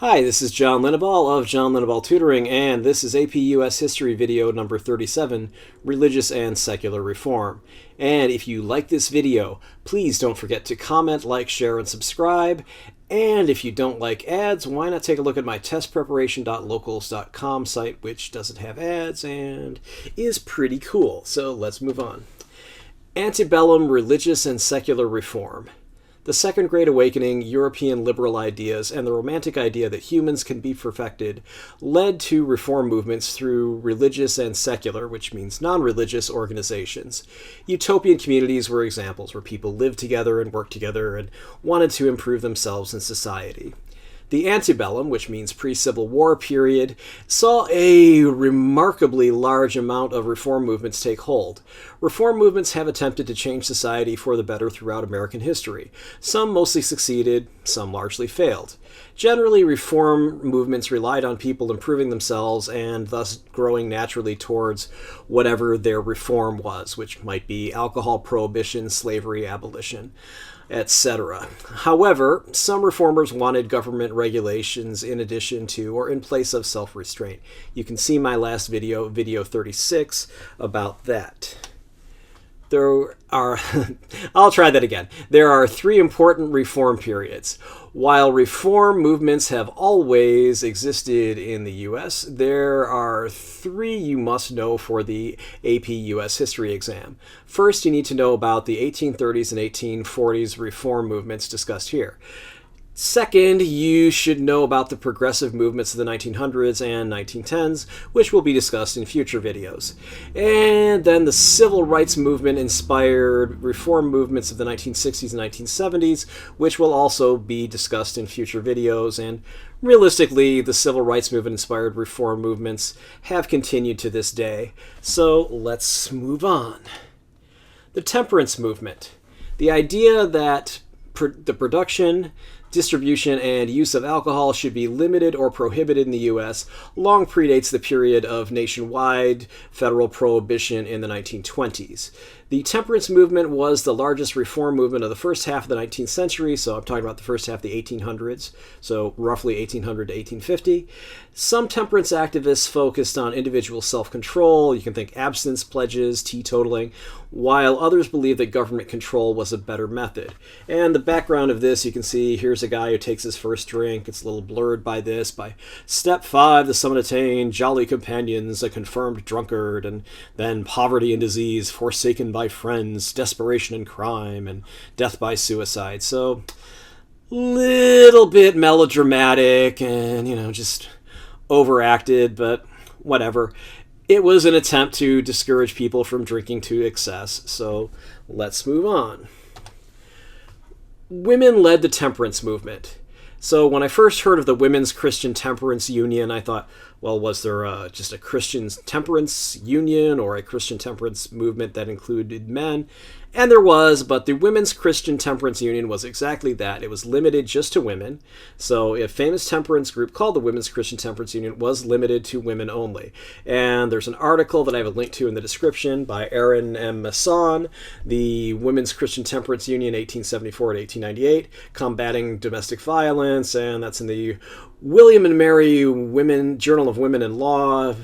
Hi, this is John Linneball of John Linneball Tutoring, and this is AP US History video number 37, Religious and Secular Reform. And if you like this video, please don't forget to comment, like, share, and subscribe. And if you don't like ads, why not take a look at my testpreparation.locals.com site, which doesn't have ads and is pretty cool. So let's move on. Antebellum Religious and Secular Reform. The Second Great Awakening, European liberal ideas, and the Romantic idea that humans can be perfected led to reform movements through religious and secular, which means non-religious, organizations. Utopian communities were examples where people lived together and worked together and wanted to improve themselves in society. The antebellum, which means pre-Civil War period, saw a remarkably large amount of reform movements take hold. Reform movements have attempted to change society for the better throughout American history. Some mostly succeeded, some largely failed. Generally, reform movements relied on people improving themselves and thus growing naturally towards whatever their reform was, which might be alcohol prohibition, slavery abolition, etc. However, some reformers wanted government regulations in addition to or in place of self-restraint. You can see my last video, video 36, about that. I'll try that again. There are three important reform periods. While reform movements have always existed in the U.S., there are three you must know for the AP U.S. History exam. First, you need to know about the 1830s and 1840s reform movements discussed here. Second, you should know about the progressive movements of the 1900s and 1910s, which will be discussed in future videos. And then the civil rights movement inspired reform movements of the 1960s and 1970s, which will also be discussed in future videos. And realistically, the civil rights movement inspired reform movements have continued to this day. So let's move on. The temperance movement. The idea that the production, distribution, and use of alcohol should be limited or prohibited in the U.S. long predates the period of nationwide federal prohibition in the 1920s. The temperance movement was the largest reform movement of the first half of the 19th century, so I'm talking about the first half of the 1800s, so roughly 1800 to 1850. Some temperance activists focused on individual self-control. You can think abstinence pledges, teetotaling, while others believed that government control was a better method. And the background of this, you can see here's a guy who takes his first drink. It's a little blurred by this. By step 5, the summit attained, jolly companions, a confirmed drunkard, and then poverty and disease, forsaken by friends, desperation and crime, and death by suicide. So, little bit melodramatic and, just overacted, but whatever. It was an attempt to discourage people from drinking to excess. So, let's move on. Women led the temperance movement. So when I first heard of the Women's Christian Temperance Union, I thought, well, was there just a Christian temperance union or a Christian temperance movement that included men? And there was, but the Women's Christian Temperance Union was exactly that. It was limited just to women. So a famous temperance group called the Women's Christian Temperance Union was limited to women only. And there's an article that I have a link to in the description by Aaron M. Masson, the Women's Christian Temperance Union, 1874 to 1898, combating domestic violence, and that's in the William and Mary Journal of Women in Law.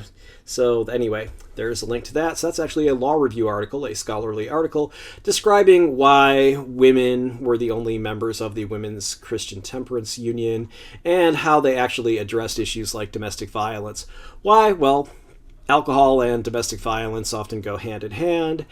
So anyway, there's a link to that. So that's actually a law review article, a scholarly article, describing why women were the only members of the Women's Christian Temperance Union and how they actually addressed issues like domestic violence. Why? Well, alcohol and domestic violence often go hand in hand,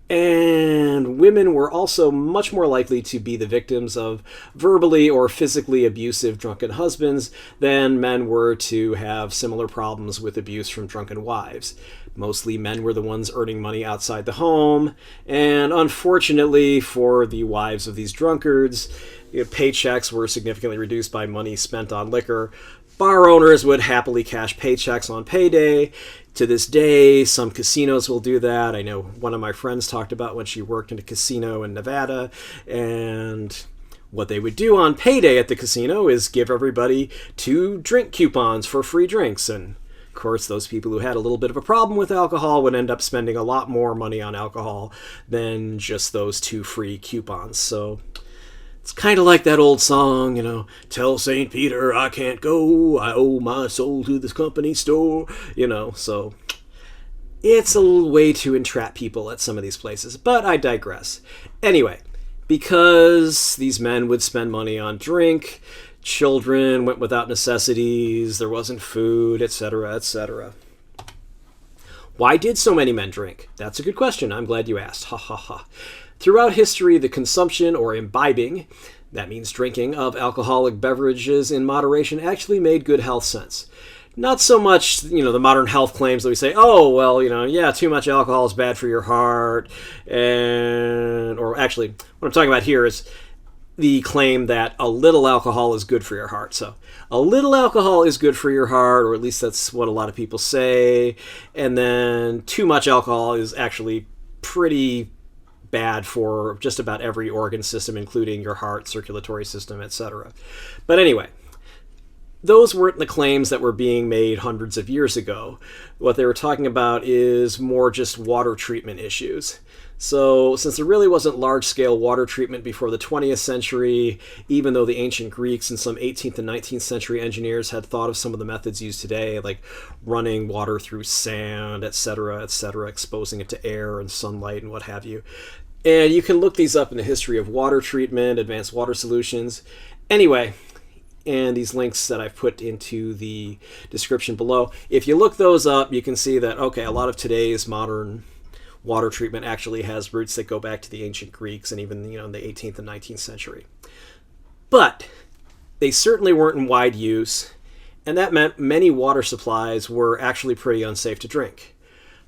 and women were also much more likely to be the victims of verbally or physically abusive drunken husbands than men were to have similar problems with abuse from drunken wives. Mostly men were the ones earning money outside the home, and unfortunately for the wives of these drunkards, paychecks were significantly reduced by money spent on liquor. Bar owners would happily cash paychecks on payday. To this day, some casinos will do that. I know one of my friends talked about when she worked in a casino in Nevada, and what they would do on payday at the casino is give everybody 2 drink coupons for free drinks. And of course, those people who had a little bit of a problem with alcohol would end up spending a lot more money on alcohol than just those 2 free coupons. So It's kind of like that old song, tell St. Peter I can't go, I owe my soul to this company store, so it's a little way to entrap people at some of these places, but I digress. Anyway, because these men would spend money on drink, children went without necessities, there wasn't food, etc., etc. Why did so many men drink? That's a good question. I'm glad you asked. Ha ha ha. Throughout history, the consumption or imbibing, that means drinking, of alcoholic beverages in moderation actually made good health sense. Not so much, the modern health claims that we say, oh, well, yeah, too much alcohol is bad for your heart. Or actually, what I'm talking about here is the claim that a little alcohol is good for your heart. So a little alcohol is good for your heart, or at least that's what a lot of people say. And then too much alcohol is actually pretty bad for just about every organ system, including your heart, circulatory system, etc. But anyway, those weren't the claims that were being made hundreds of years ago. What they were talking about is more just water treatment issues. So since there really wasn't large-scale water treatment before the 20th century, even though the ancient Greeks and some 18th and 19th century engineers had thought of some of the methods used today, like running water through sand, etc., exposing it to air and sunlight and what have you. And you can look these up in the history of water treatment, advanced water solutions. Anyway, and these links that I've put into the description below, if you look those up, you can see that, okay, a lot of today's modern water treatment actually has roots that go back to the ancient Greeks and even, in the 18th and 19th century. But they certainly weren't in wide use, and that meant many water supplies were actually pretty unsafe to drink.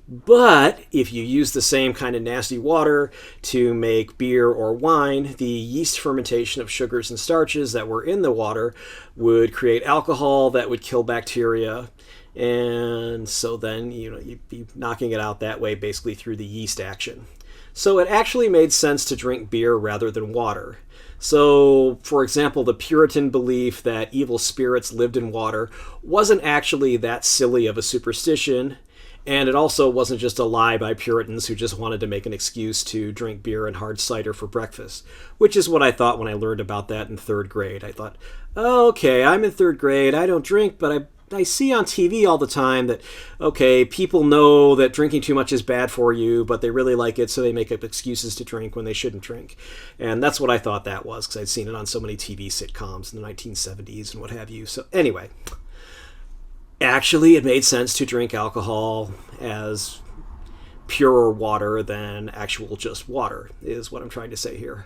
But if you use the same kind of nasty water to make beer or wine, the yeast fermentation of sugars and starches that were in the water would create alcohol that would kill bacteria. And so then, you'd be knocking it out that way, basically through the yeast action. So it actually made sense to drink beer rather than water. So, for example, the Puritan belief that evil spirits lived in water wasn't actually that silly of a superstition. And it also wasn't just a lie by Puritans who just wanted to make an excuse to drink beer and hard cider for breakfast, which is what I thought when I learned about that in third grade. I thought, oh, okay, I'm in third grade, I don't drink, but I see on TV all the time that, okay, people know that drinking too much is bad for you, but they really like it, so they make up excuses to drink when they shouldn't drink. And that's what I thought that was, because I'd seen it on so many TV sitcoms in the 1970s and what have you. So anyway, actually it made sense to drink alcohol as purer water than actual just water, is what I'm trying to say here.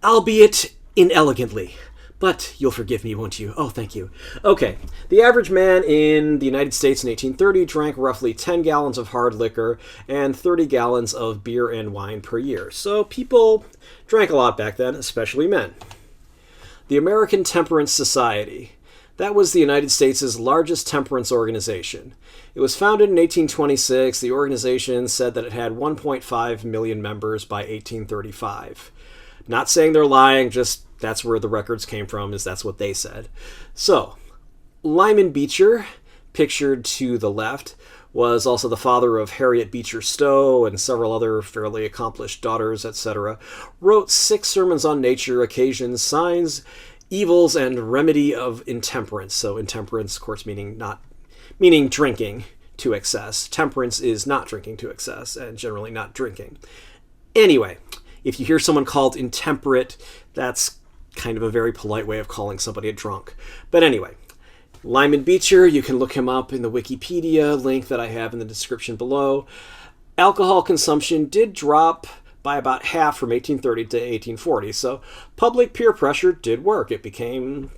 Albeit inelegantly. But you'll forgive me, won't you? Oh, thank you. Okay, the average man in the United States in 1830 drank roughly 10 gallons of hard liquor and 30 gallons of beer and wine per year. So people drank a lot back then, especially men. The American Temperance Society. That was the United States' largest temperance organization. It was founded in 1826. The organization said that it had 1.5 million members by 1835. Not saying they're lying, just that's where the records came from, is that's what they said. So, Lyman Beecher, pictured to the left, was also the father of Harriet Beecher Stowe and several other fairly accomplished daughters, etc. Wrote 6 sermons on nature, occasions, signs, evils, and remedy of intemperance. So intemperance, of course, meaning drinking to excess. Temperance is not drinking to excess, and generally not drinking. Anyway, if you hear someone called intemperate, that's kind of a very polite way of calling somebody a drunk. But anyway, Lyman Beecher, you can look him up in the Wikipedia link that I have in the description below. Alcohol consumption did drop by about half from 1830 to 1840, so public peer pressure did work. It became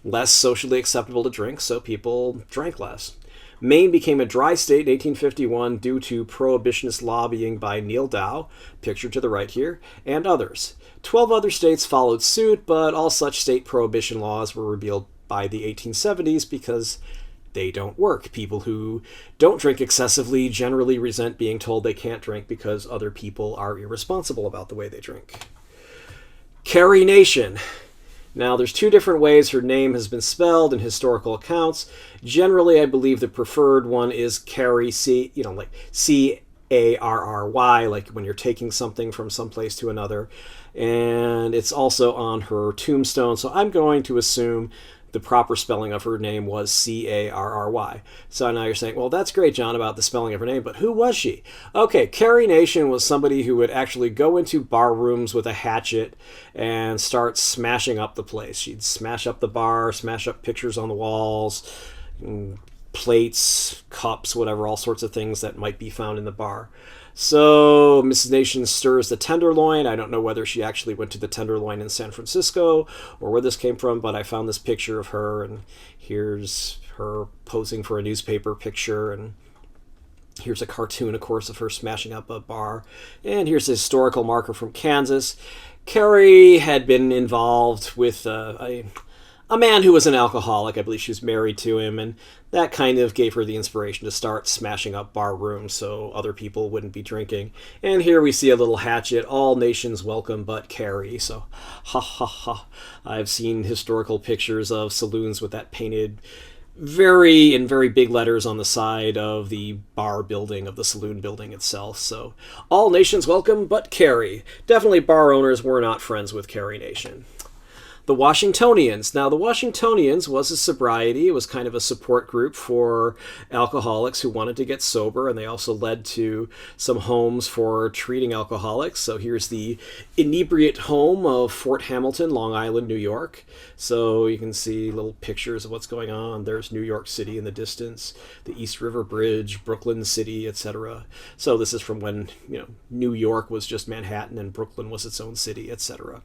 less socially acceptable to drink, so people drank less. Maine became a dry state in 1851 due to prohibitionist lobbying by Neal Dow, pictured to the right here, and others. 12 other states followed suit, but all such state prohibition laws were repealed by the 1870s because they don't work. People who don't drink excessively generally resent being told they can't drink because other people are irresponsible about the way they drink. Carrie Nation. Now, there's 2 different ways her name has been spelled in historical accounts. Generally, I believe the preferred one is Carry, like C-A-R-R-Y, like when you're taking something from some place to another. and it's also on her tombstone. So I'm going to assume the proper spelling of her name was Carry. So now you're saying, well, that's great, John, about the spelling of her name, but who was she? Okay, Carrie Nation was somebody who would actually go into bar rooms with a hatchet and start smashing up the place. She'd smash up the bar, smash up pictures on the walls, plates, cups, whatever, all sorts of things that might be found in the bar. So Mrs. Nation stirs the Tenderloin. I don't know whether she actually went to the Tenderloin in San Francisco or where this came from, but I found this picture of her, and here's her posing for a newspaper picture, and here's a cartoon, of course, of her smashing up a bar. And here's a historical marker from Kansas. Carrie had been involved with a man who was an alcoholic. I believe she was married to him, and that kind of gave her the inspiration to start smashing up bar rooms so other people wouldn't be drinking. And here we see a little hatchet, all nations welcome but Carrie. So, ha ha ha. I've seen historical pictures of saloons with that painted in very big letters on the side of the bar building, of the saloon building itself. So, all nations welcome but Carrie. Definitely bar owners were not friends with Carrie Nation. The Washingtonians. Now, the Washingtonians was a sobriety. It was kind of a support group for alcoholics who wanted to get sober, and they also led to some homes for treating alcoholics. So here's the inebriate home of Fort Hamilton, Long Island, New York. So you can see little pictures of what's going on. There's New York City in the distance, the East River Bridge, Brooklyn City, etc. So this is from when, New York was just Manhattan and Brooklyn was its own city, etc.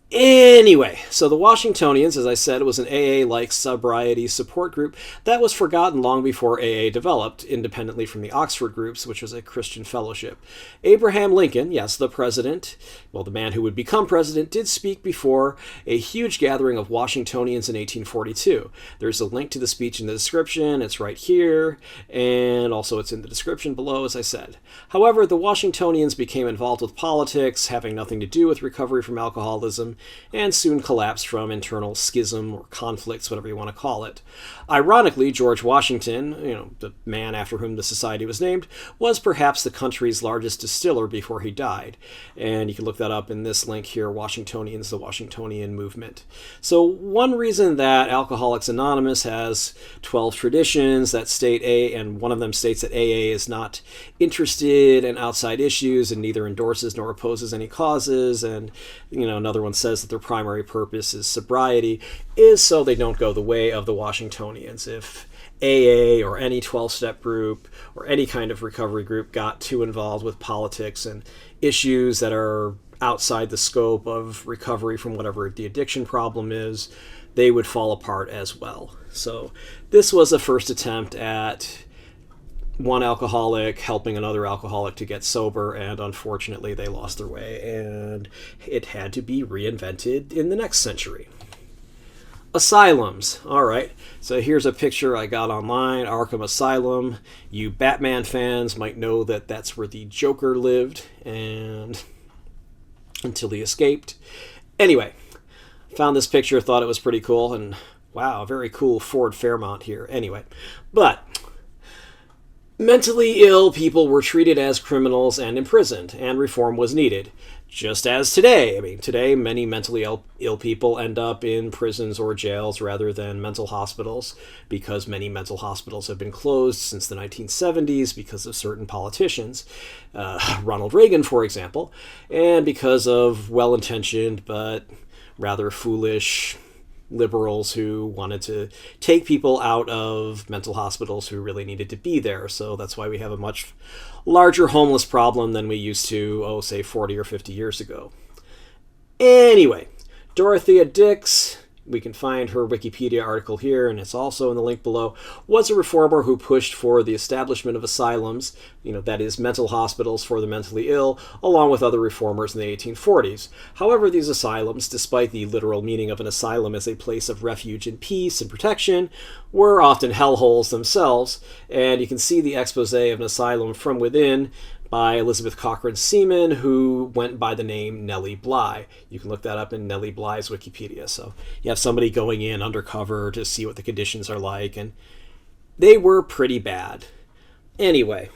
Anyway, so the Washingtonians, as I said, was an AA-like sobriety support group that was forgotten long before AA developed, independently from the Oxford groups, which was a Christian fellowship. Abraham Lincoln, yes, the president, the man who would become president, did speak before a huge gathering of Washingtonians in 1842. There's a link to the speech in the description. It's right here, and also it's in the description below, as I said. However, the Washingtonians became involved with politics, having nothing to do with recovery from alcoholism, and soon collapsed from internal schism or conflicts, whatever you want to call it. Ironically, George Washington, the man after whom the society was named, was perhaps the country's largest distiller before he died. And you can look that up in this link here, Washingtonians, the Washingtonian movement. So one reason that Alcoholics Anonymous has 12 traditions that state and one of them states that AA is not interested in outside issues and neither endorses nor opposes any causes, and another one says that their primary purpose is sobriety, is so they don't go the way of the Washingtonians. If AA or any 12-step group or any kind of recovery group got too involved with politics and issues that are outside the scope of recovery from whatever the addiction problem is, they would fall apart as well. So this was a first attempt at one alcoholic helping another alcoholic to get sober, and unfortunately they lost their way, and it had to be reinvented in the next century. Asylums. All right, so here's a picture I got online, Arkham Asylum. You Batman fans might know that that's where the Joker lived, and until he escaped. Anyway, found this picture, thought it was pretty cool, and wow, very cool Ford Fairmont here. Anyway, but mentally ill people were treated as criminals and imprisoned, and reform was needed. Just as today. Today many mentally ill people end up in prisons or jails rather than mental hospitals, because many mental hospitals have been closed since the 1970s because of certain politicians, Ronald Reagan, for example, and because of well-intentioned but rather foolish liberals who wanted to take people out of mental hospitals who really needed to be there. So that's why we have a much larger homeless problem than we used to, say 40 or 50 years ago. Anyway, Dorothea Dix, we can find her Wikipedia article here, and it's also in the link below, was a reformer who pushed for the establishment of asylums, that is mental hospitals for the mentally ill, along with other reformers in the 1840s. However, these asylums, despite the literal meaning of an asylum as a place of refuge and peace and protection, were often hellholes themselves, and you can see the expose of an asylum from within by Elizabeth Cochrane Seaman, who went by the name Nellie Bly. You can look that up in Nellie Bly's Wikipedia. So you have somebody going in undercover to see what the conditions are like, and they were pretty bad. Anyway,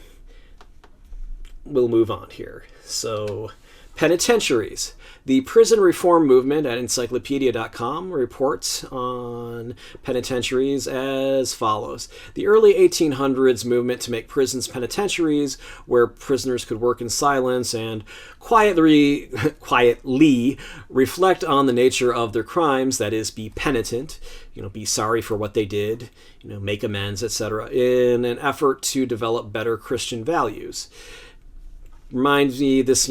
we'll move on here. So Penitentiaries. The prison reform movement at encyclopedia.com reports on penitentiaries as follows. The early 1800s movement to make prisons penitentiaries where prisoners could work in silence and quietly reflect on the nature of their crimes, that is, be penitent, be sorry for what they did, make amends, etc., in an effort to develop better Christian values. Reminds me this,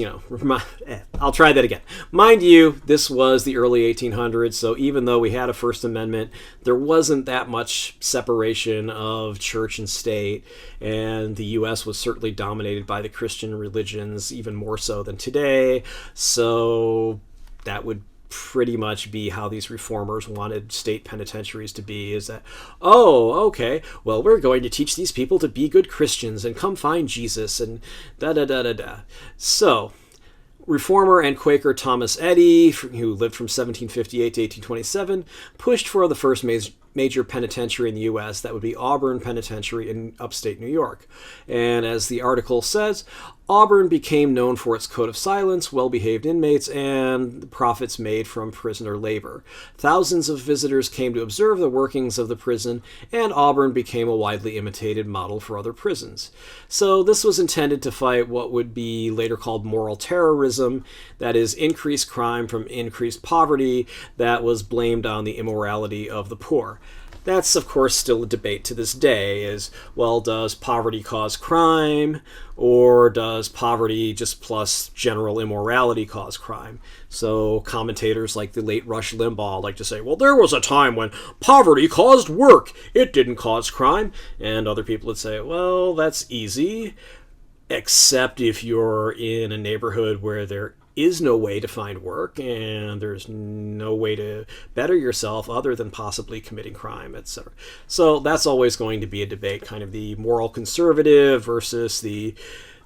I'll try that again. Mind you, this was the early 1800s, so even though we had a First Amendment, there wasn't that much separation of church and state, and the U.S. was certainly dominated by the Christian religions, even more so than today, so that would pretty much be how these reformers wanted state penitentiaries to be, is that, okay, well, we're going to teach these people to be good Christians and come find Jesus and da-da-da-da-da. So, reformer and Quaker Thomas Eddy, who lived from 1758 to 1827, pushed for the first major penitentiary in the U.S. That would be Auburn Penitentiary in upstate New York. And as the article says, Auburn became known for its code of silence, well-behaved inmates, and the profits made from prisoner labor. Thousands of visitors came to observe the workings of the prison, and Auburn became a widely imitated model for other prisons. So this was intended to fight what would be later called moral terrorism, that is, increased crime from increased poverty that was blamed on the immorality of the poor. That's, of course, still a debate to this day, is, well, does poverty cause crime, or does poverty just plus general immorality cause crime? So commentators like the late Rush Limbaugh like to say, well, there was a time when poverty caused work. It didn't cause crime. And other people would say, well, that's easy, except if you're in a neighborhood where there is no way to find work and there's no way to better yourself other than possibly committing crime, etc. So that's always going to be a debate, kind of the moral conservative versus the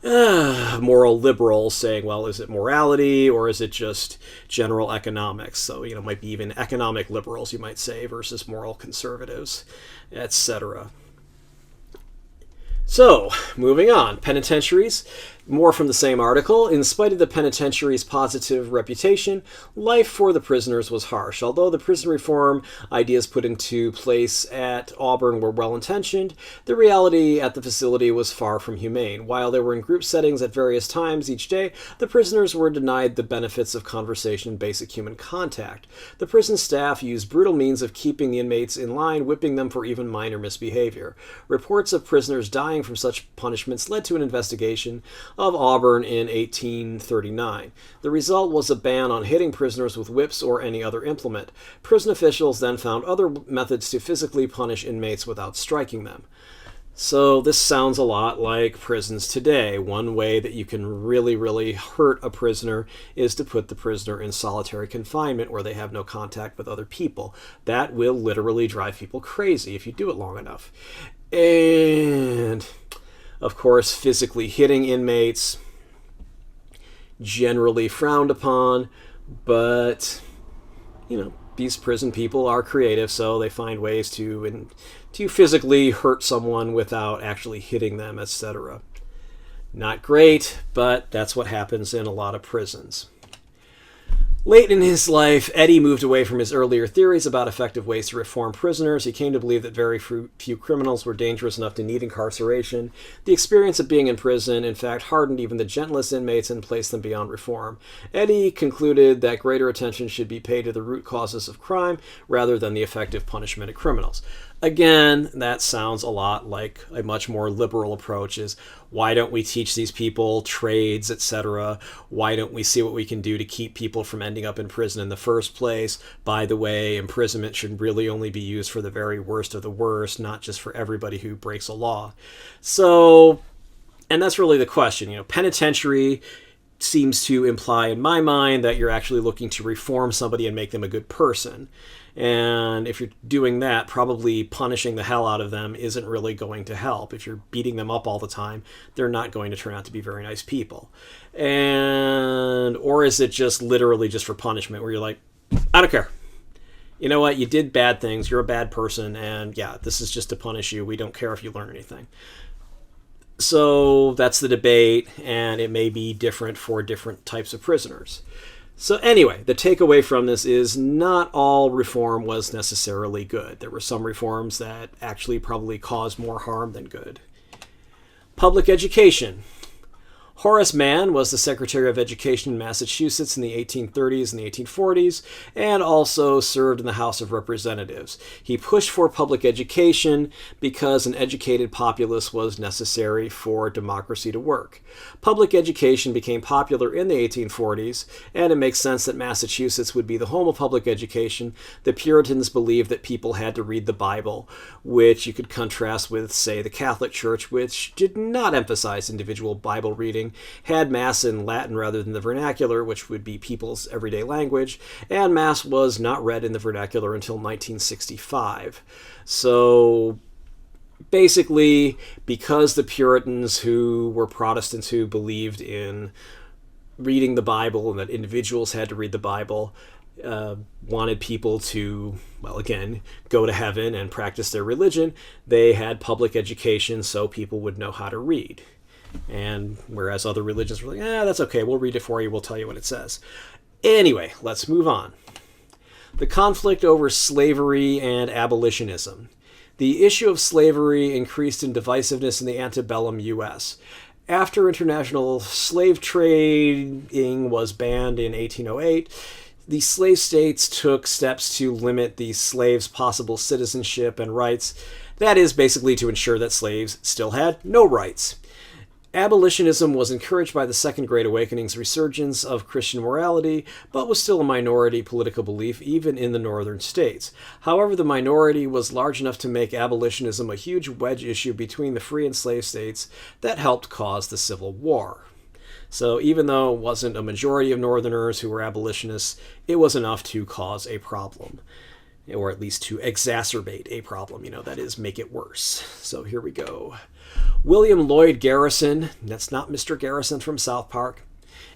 moral liberal, saying, well, is it morality or is it just general economics? So, it might be even economic liberals, you might say, versus moral conservatives, etc. So, moving on. Penitentiaries. More from the same article. In spite of the penitentiary's positive reputation, life for the prisoners was harsh. Although the prison reform ideas put into place at Auburn were well-intentioned, the reality at the facility was far from humane. While they were in group settings at various times each day, the prisoners were denied the benefits of conversation and basic human contact. The prison staff used brutal means of keeping the inmates in line, whipping them for even minor misbehavior. Reports of prisoners dying from such punishments led to an investigation of Auburn in 1839. The result was a ban on hitting prisoners with whips or any other implement. Prison officials then found other methods to physically punish inmates without striking them. So this sounds a lot like prisons today. One way that you can really, really hurt a prisoner is to put the prisoner in solitary confinement where they have no contact with other people. That will literally drive people crazy if you do it long enough. And of course, physically hitting inmates, generally frowned upon, but, these prison people are creative, so they find ways to physically hurt someone without actually hitting them, etc. Not great, but that's what happens in a lot of prisons. Late in his life, Eddy moved away from his earlier theories about effective ways to reform prisoners. He came to believe that very few criminals were dangerous enough to need incarceration. The experience of being in prison, in fact, hardened even the gentlest inmates and placed them beyond reform. Eddy concluded that greater attention should be paid to the root causes of crime rather than the effective punishment of criminals. Again, that sounds a lot like a much more liberal approach, is why don't we teach these people trades, etc.? Why don't we see what we can do to keep people from ending up in prison in the first place? By the way, imprisonment should really only be used for the very worst of the worst, not just for everybody who breaks a law. So, and that's really the question. Penitentiary seems to imply in my mind that you're actually looking to reform somebody and make them a good person. And if you're doing that, probably punishing the hell out of them isn't really going to help. If you're beating them up all the time, they're not going to turn out to be very nice people. Or is it just literally just for punishment where you're like, I don't care. You know what? You did bad things. You're a bad person. And yeah, this is just to punish you. We don't care if you learn anything. So that's the debate, and it may be different for different types of prisoners. So anyway, the takeaway from this is not all reform was necessarily good. There were some reforms that actually probably caused more harm than good. Public education. Horace Mann was the Secretary of Education in Massachusetts in the 1830s and the 1840s, and also served in the House of Representatives. He pushed for public education because an educated populace was necessary for democracy to work. Public education became popular in the 1840s, and it makes sense that Massachusetts would be the home of public education. The Puritans believed that people had to read the Bible, which you could contrast with, say, the Catholic Church, which did not emphasize individual Bible reading, had Mass in Latin rather than the vernacular, which would be people's everyday language, and Mass was not read in the vernacular until 1965. So basically, because the Puritans, who were Protestants who believed in reading the Bible and that individuals had to read the Bible, wanted people to, well, again, go to heaven and practice their religion, they had public education so people would know how to read. And whereas other religions were like, that's okay, we'll read it for you, we'll tell you what it says. Anyway, let's move on. The conflict over slavery and abolitionism. The issue of slavery increased in divisiveness in the antebellum U.S. After international slave trading was banned in 1808, the slave states took steps to limit the slaves' possible citizenship and rights. That is, basically to ensure that slaves still had no rights. Abolitionism was encouraged by the Second Great Awakening's resurgence of Christian morality, but was still a minority political belief even in the northern states. However, the minority was large enough to make abolitionism a huge wedge issue between the free and slave states that helped cause the Civil War. So even though it wasn't a majority of northerners who were abolitionists, it was enough to cause a problem, or at least to exacerbate a problem, that is, make it worse. So here we go. William Lloyd Garrison, that's not Mr. Garrison from South Park,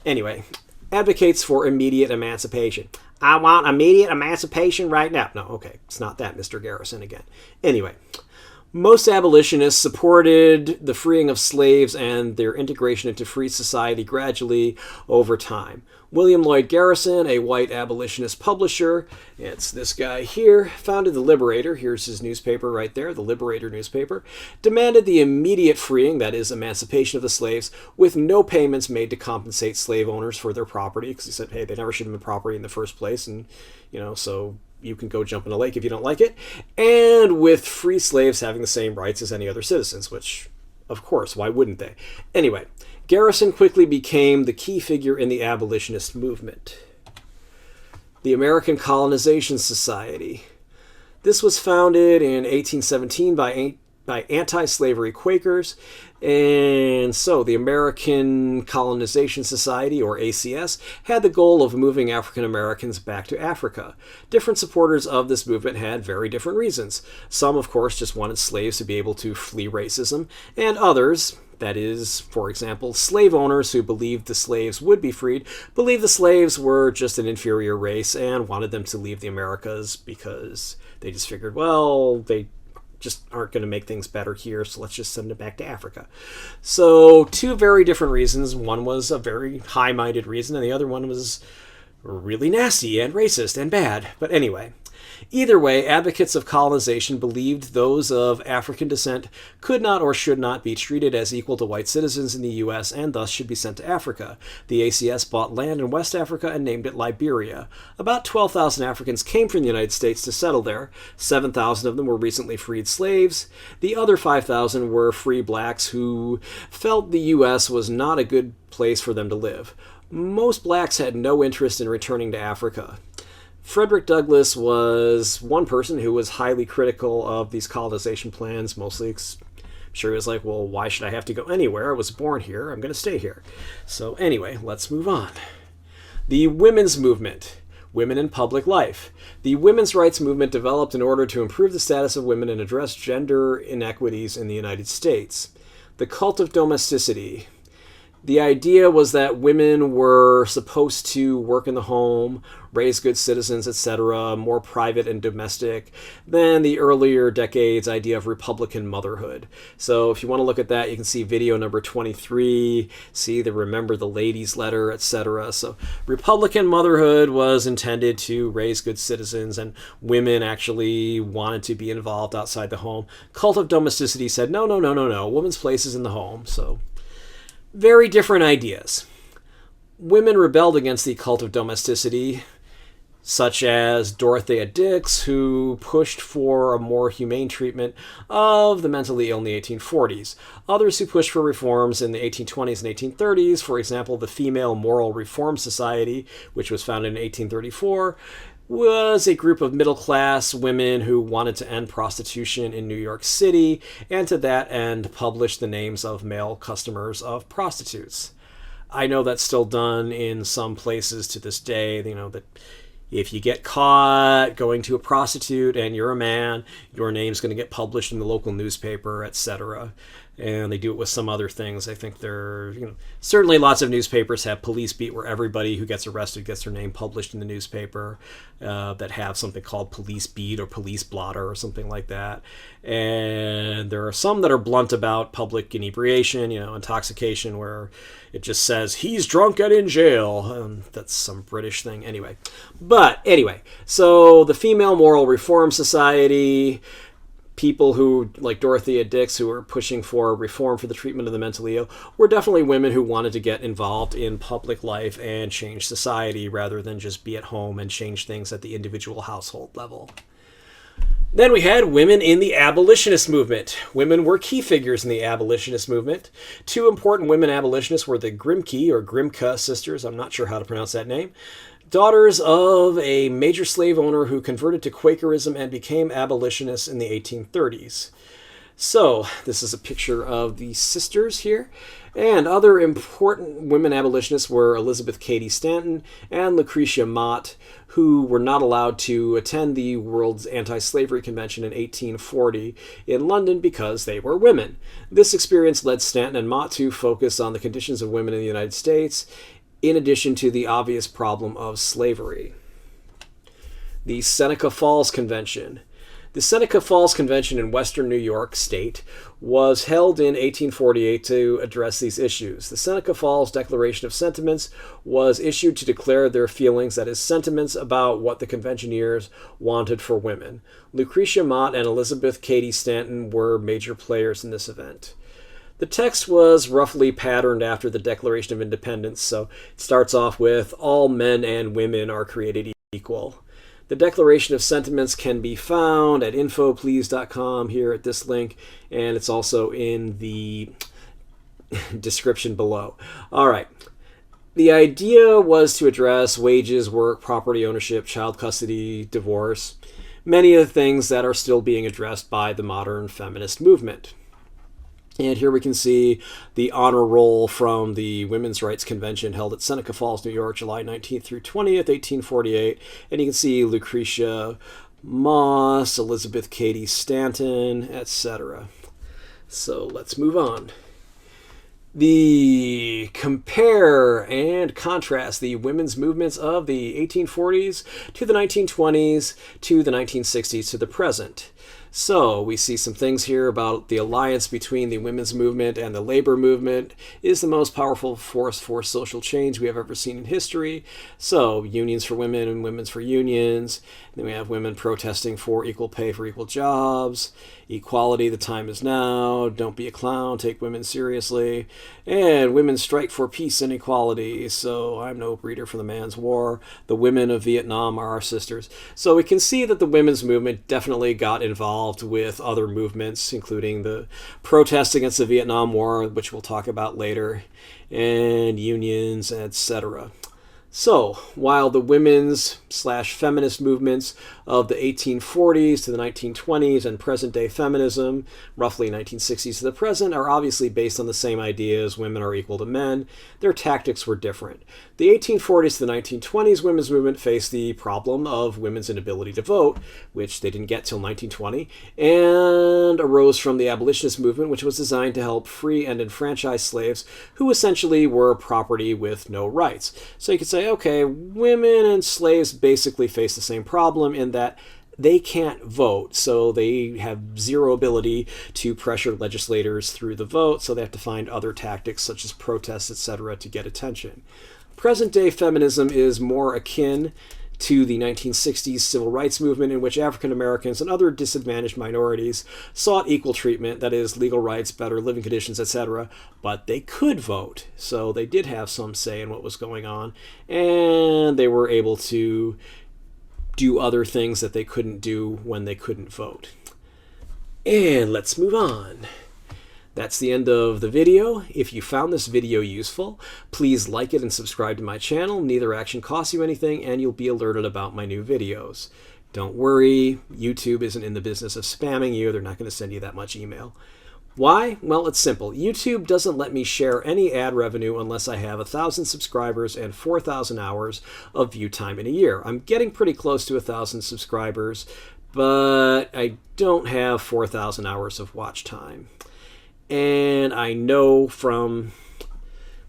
anyway, advocates for immediate emancipation. I want immediate emancipation right now. No, okay, it's not that Mr. Garrison again. Anyway, most abolitionists supported the freeing of slaves and their integration into free society gradually over time. William Lloyd Garrison, a white abolitionist publisher, it's this guy here, founded The Liberator, here's his newspaper right there, The Liberator newspaper, demanded the immediate freeing, that is, emancipation of the slaves, with no payments made to compensate slave owners for their property, because he said, hey, they never should have been property in the first place, and, so you can go jump in a lake if you don't like it, and with free slaves having the same rights as any other citizens, which, of course, why wouldn't they? Anyway, Garrison quickly became the key figure in the abolitionist movement. The American Colonization Society. This was founded in 1817 by anti-slavery Quakers, and so the American Colonization Society, or ACS, had the goal of moving African Americans back to Africa. Different supporters of this movement had very different reasons. Some, of course, just wanted slaves to be able to flee racism, and others, that is, for example, slave owners who believed the slaves would be freed, believed the slaves were just an inferior race and wanted them to leave the Americas because they just figured, well, they just aren't going to make things better here, so let's just send them back to Africa. So, two very different reasons. One was a very high-minded reason, and the other one was really nasty and racist and bad. But anyway, either way, advocates of colonization believed those of African descent could not or should not be treated as equal to white citizens in the U.S. and thus should be sent to Africa. The ACS bought land in West Africa and named it Liberia. About 12,000 Africans came from the United States to settle there. 7,000 of them were recently freed slaves. The other 5,000 were free blacks who felt the U.S. was not a good place for them to live. Most blacks had no interest in returning to Africa. Frederick Douglass was one person who was highly critical of these colonization plans, mostly I'm sure he was like, well, why should I have to go anywhere? I was born here. I'm going to stay here. So anyway, let's move on. The women's movement. Women in public life. The women's rights movement developed in order to improve the status of women and address gender inequities in the United States. The cult of domesticity. The idea was that women were supposed to work in the home, raise good citizens, etc., more private and domestic than the earlier decades idea of Republican motherhood. So if you want to look at that, you can see video number 23, see the Remember the Ladies letter, etc. So Republican motherhood was intended to raise good citizens, and women actually wanted to be involved outside the home. Cult of domesticity said, no, no, no, no, no, woman's place is in the home. So very different ideas. Women rebelled against the cult of domesticity, such as Dorothea Dix, who pushed for a more humane treatment of the mentally ill in the 1840s. Others who pushed for reforms in the 1820s and 1830s, for example, the Female Moral Reform Society, which was founded in 1834, was a group of middle-class women who wanted to end prostitution in New York City, and to that end published the names of male customers of prostitutes. I know that's still done in some places to this day, that if you get caught going to a prostitute and you're a man, your name's going to get published in the local newspaper, etc. And they do it with some other things. I think certainly lots of newspapers have police beat where everybody who gets arrested gets their name published in the newspaper, that have something called police beat or police blotter or something like that. And there are some that are blunt about public inebriation, intoxication, where it just says, he's drunk and in jail. That's some British thing anyway. But anyway, so the Female Moral Reform Society, people who, like Dorothea Dix, who were pushing for reform for the treatment of the mentally ill, were definitely women who wanted to get involved in public life and change society rather than just be at home and change things at the individual household level. Then we had women in the abolitionist movement. Women were key figures in the abolitionist movement. Two important women abolitionists were the Grimke or Grimke sisters, I'm not sure how to pronounce that name, daughters of a major slave owner who converted to Quakerism and became abolitionists in the 1830s. So, this is a picture of the sisters here. And other important women abolitionists were Elizabeth Cady Stanton and Lucretia Mott, who were not allowed to attend the World's Anti-Slavery Convention in 1840 in London because they were women. This experience led Stanton and Mott to focus on the conditions of women in the United States, in addition to the obvious problem of slavery. The Seneca Falls Convention. The Seneca Falls Convention in western New York State was held in 1848 to address these issues. The Seneca Falls Declaration of Sentiments was issued to declare their feelings, that is, sentiments about what the conventioneers wanted for women. Lucretia Mott and Elizabeth Cady Stanton were major players in this event. The text was roughly patterned after the Declaration of Independence, so it starts off with, all men and women are created equal. The Declaration of Sentiments can be found at infoplease.com here at this link, and it's also in the description below. All right. The idea was to address wages, work, property ownership, child custody, divorce, many of the things that are still being addressed by the modern feminist movement. And here we can see the honor roll from the Women's Rights Convention held at Seneca Falls, New York, July 19th through 20th, 1848. And you can see Lucretia Moss, Elizabeth Cady Stanton, etc. So let's move on. The compare and contrast the women's movements of the 1840s to the 1920s to the 1960s to the present. So we see some things here about the alliance between the women's movement and the labor movement is the most powerful force for social change we have ever seen in history. So unions for women and women's for unions. Then we have women protesting for equal pay for equal jobs, equality, the time is now, don't be a clown, take women seriously, and women strike for peace and equality. So I'm no breeder for the man's war. The women of Vietnam are our sisters. So we can see that the women's movement definitely got involved with other movements, including the protest against the Vietnam War, which we'll talk about later, and unions, etc. So, while the women's/feminist movements of the 1840s to the 1920s and present-day feminism, roughly 1960s to the present, are obviously based on the same ideas: women are equal to men. Their tactics were different. The 1840s to the 1920s women's movement faced the problem of women's inability to vote, which they didn't get till 1920, and arose from the abolitionist movement, which was designed to help free and enfranchise slaves who essentially were property with no rights. So you could say, okay, women and slaves basically face the same problem in that they can't vote, so they have zero ability to pressure legislators through the vote, so they have to find other tactics such as protests, etc., to get attention. Present-day feminism is more akin to the 1960s civil rights movement, in which African Americans and other disadvantaged minorities sought equal treatment, that is, legal rights, better living conditions, etc., but they could vote, so they did have some say in what was going on, and they were able to do other things that they couldn't do when they couldn't vote. And let's move on. That's the end of the video. If you found this video useful, please like it and subscribe to my channel. Neither action costs you anything, and you'll be alerted about my new videos. Don't worry, YouTube isn't in the business of spamming you. They're not going to send you that much email. Why? Well, it's simple. YouTube doesn't let me share any ad revenue unless I have 1,000 subscribers and 4,000 hours of view time in a year. I'm getting pretty close to 1,000 subscribers, but I don't have 4,000 hours of watch time. And I know from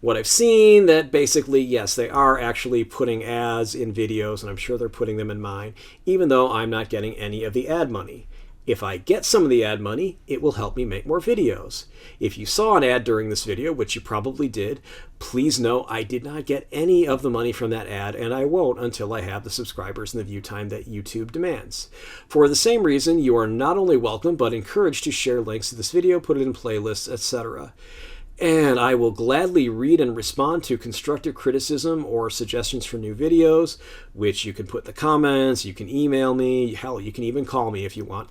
what I've seen that basically, yes, they are actually putting ads in videos, and I'm sure they're putting them in mine, even though I'm not getting any of the ad money. If I get some of the ad money, it will help me make more videos. If you saw an ad during this video, which you probably did, please know I did not get any of the money from that ad, and I won't until I have the subscribers and the view time that YouTube demands. For the same reason, you are not only welcome, but encouraged to share links to this video, put it in playlists, etc. And I will gladly read and respond to constructive criticism or suggestions for new videos, which you can put in the comments, you can email me, hell, you can even call me if you want.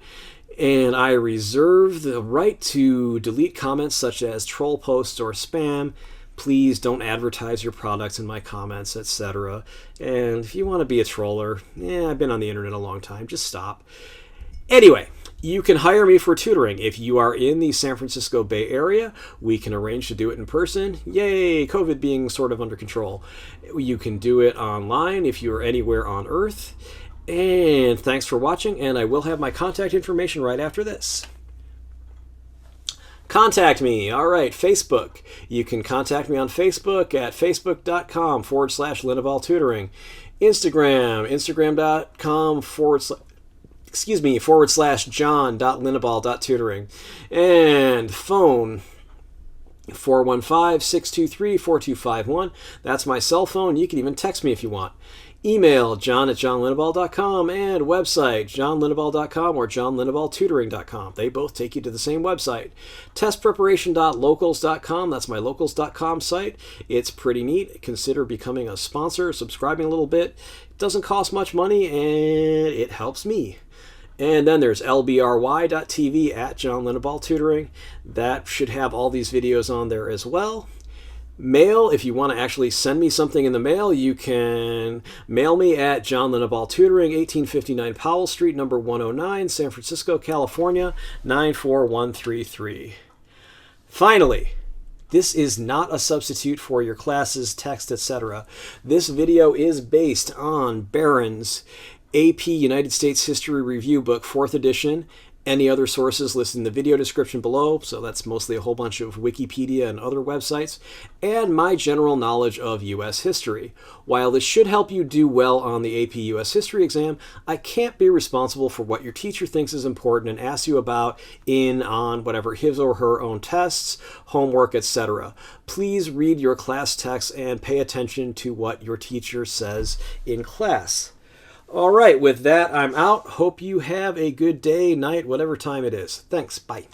And I reserve the right to delete comments such as troll posts or spam. Please don't advertise your products in my comments, etc. And if you want to be a troller, I've been on the internet a long time, just stop. Anyway, you can hire me for tutoring. If you are in the San Francisco Bay Area, we can arrange to do it in person. Yay, COVID being sort of under control. You can do it online if you are anywhere on Earth. And thanks for watching, and I will have my contact information right after this. Contact me. All right, Facebook. You can contact me on Facebook at facebook.com/Linneval Tutoring. Instagram, instagram.com/John.Linneval.tutoring. And phone, 415-623-4251. That's my cell phone. You can even text me if you want. Email, john@johnlinneval.com, and website, johnlinneval.com or johnlinnevaltutoring.com. They both take you to the same website. Testpreparation.locals.com, that's my locals.com site. It's pretty neat. Consider becoming a sponsor, subscribing a little bit. It doesn't cost much money, and it helps me. And then there's lbry.tv at John Linneval Tutoring. That should have all these videos on there as well. Mail, if you want to actually send me something in the mail, you can mail me at John Linneval Tutoring, 1859 Powell Street, number 109, San Francisco, California, 94133. Finally, this is not a substitute for your classes, text, etc. This video is based on Barron's AP United States History Review Book, 4th edition. Any other sources listed in the video description below, so that's mostly a whole bunch of Wikipedia and other websites, and my general knowledge of U.S. history. While this should help you do well on the AP U.S. History exam, I can't be responsible for what your teacher thinks is important and asks you about on whatever his or her own tests, homework, etc. Please read your class text and pay attention to what your teacher says in class. All right, with that, I'm out. Hope you have a good day, night, whatever time it is. Thanks. Bye.